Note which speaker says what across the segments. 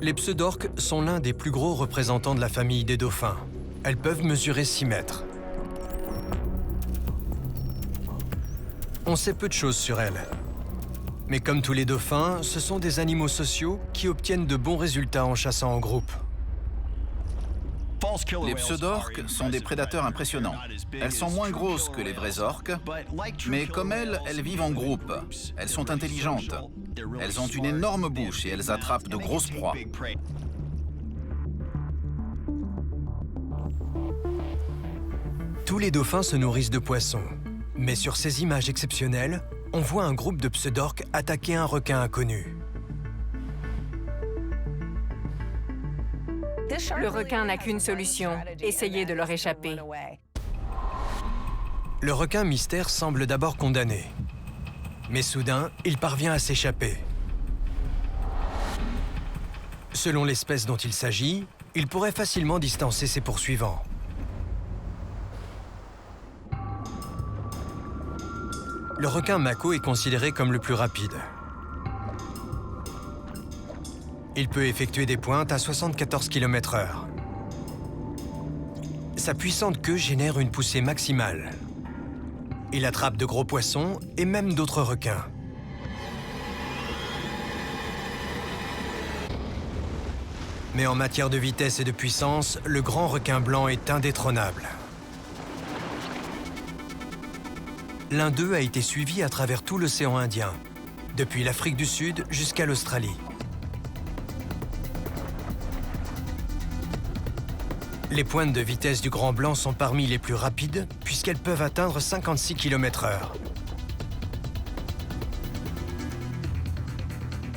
Speaker 1: Les pseudorques sont l'un des plus gros représentants de la famille des dauphins. Elles peuvent mesurer 6 mètres. On sait peu de choses sur elles. Mais comme tous les dauphins, ce sont des animaux sociaux qui obtiennent de bons résultats en chassant en groupe.
Speaker 2: Les pseudorques sont des prédateurs impressionnants. Elles sont moins grosses que les vrais orques, mais comme elles vivent en groupe. Elles sont intelligentes. Elles ont une énorme bouche et elles attrapent de grosses proies.
Speaker 1: Tous les dauphins se nourrissent de poissons. Mais sur ces images exceptionnelles, on voit un groupe de pseudorques attaquer un requin inconnu.
Speaker 3: Le requin n'a qu'une solution, essayer de leur échapper.
Speaker 1: Le requin mystère semble d'abord condamné. Mais soudain, il parvient à s'échapper. Selon l'espèce dont il s'agit, il pourrait facilement distancer ses poursuivants. Le requin mako est considéré comme le plus rapide. Il peut effectuer des pointes à 74 km/h. Sa puissante queue génère une poussée maximale. Il attrape de gros poissons et même d'autres requins. Mais en matière de vitesse et de puissance, le grand requin blanc est indétrônable. L'un d'eux a été suivi à travers tout l'océan Indien, depuis l'Afrique du Sud jusqu'à l'Australie. Les pointes de vitesse du grand blanc sont parmi les plus rapides puisqu'elles peuvent atteindre 56 km/h.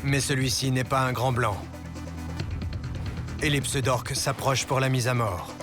Speaker 1: Mais celui-ci n'est pas un grand blanc. Et les pseudorques s'approchent pour la mise à mort.